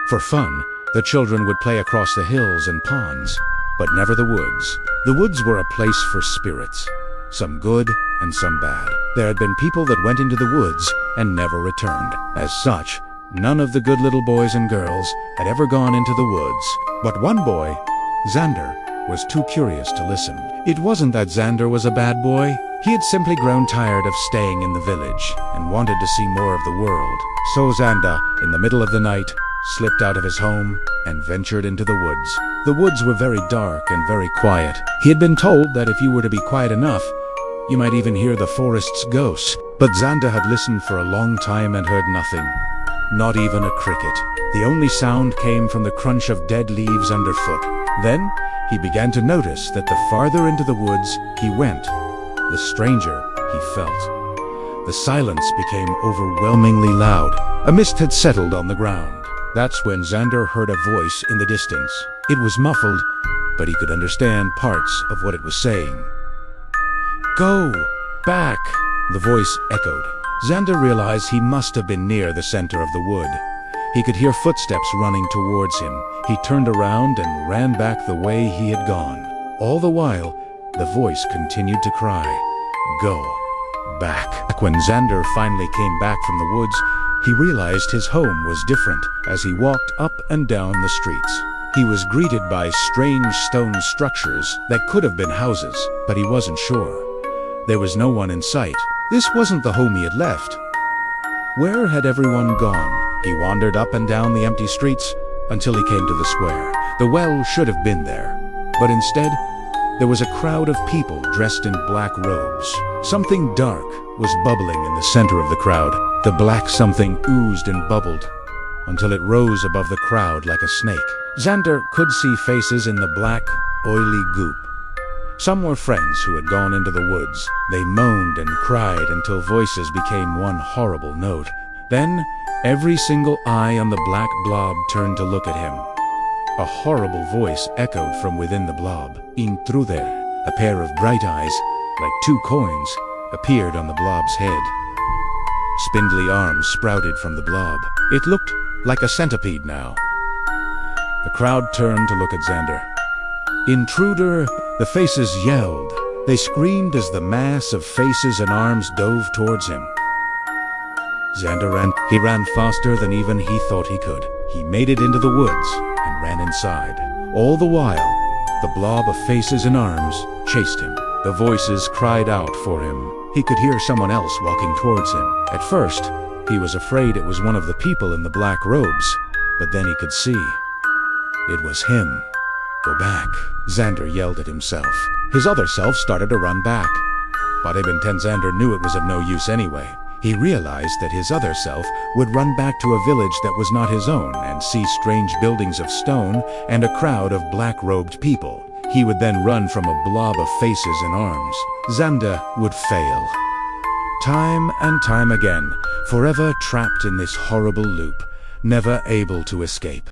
For fun, the children would play across the hills and ponds, but never the woods. The woods were a place for spirits, some good and some bad. There had been people that went into the woods and never returned. As such, none of the good little boys and girls had ever gone into the woods. But one boy, Xander, was too curious to listen. It wasn't that Xander was a bad boy. He had simply grown tired of staying in the village and wanted to see more of the world. So Xander, in the middle of the night, slipped out of his home and ventured into the woods. The woods were very dark and very quiet. He had been told that if you were to be quiet enough, you might even hear the forest's ghosts. But Xander had listened for a long time and heard nothing. Not even a cricket. The only sound came from the crunch of dead leaves underfoot. Then he began to notice that the farther into the woods he went, the stranger he felt. The silence became overwhelmingly loud. A mist had settled on the ground. That's when Xander heard a voice in the distance. It was muffled, but he could understand parts of what it was saying. "Go back," the voice echoed. Xander realized he must have been near the center of the wood. He could hear footsteps running towards him. He turned around and ran back the way he had gone. All the while, the voice continued to cry, "Go back." When Xander finally came back from the woods, he realized his home was different. As he walked up and down the streets, he was greeted by strange stone structures that could have been houses, but he wasn't sure. There was no one in sight. This wasn't the home he had left. Where had everyone gone? He wandered up and down the empty streets until he came to the square. The well should have been there, but instead, there was a crowd of people dressed in black robes. Something dark was bubbling in the center of the crowd. The black something oozed and bubbled until it rose above the crowd like a snake. Xander could see faces in the black, oily goop. Some were friends who had gone into the woods. They moaned and cried until voices became one horrible note. Then, every single eye on the black blob turned to look at him. A horrible voice echoed from within the blob. "Intruder." A pair of bright eyes, like two coins, appeared on the blob's head. Spindly arms sprouted from the blob. It looked like a centipede now. The crowd turned to look at Xander. "Intruder!" The faces yelled. They screamed as the mass of faces and arms dove towards him. Xander ran. He ran faster than even he thought he could. He made it into the woods and ran inside. All the while, the blob of faces and arms chased him. The voices cried out for him. He could hear someone else walking towards him. At first, he was afraid it was one of the people in the black robes, but then he could see. It was him. "Go back," Xander yelled at himself. His other self started to run back. But even then Xander knew it was of no use anyway. He realized that his other self would run back to a village that was not his own and see strange buildings of stone and a crowd of black-robed people. He would then run from a blob of faces and arms. Xander would fail. Time and time again, forever trapped in this horrible loop, never able to escape.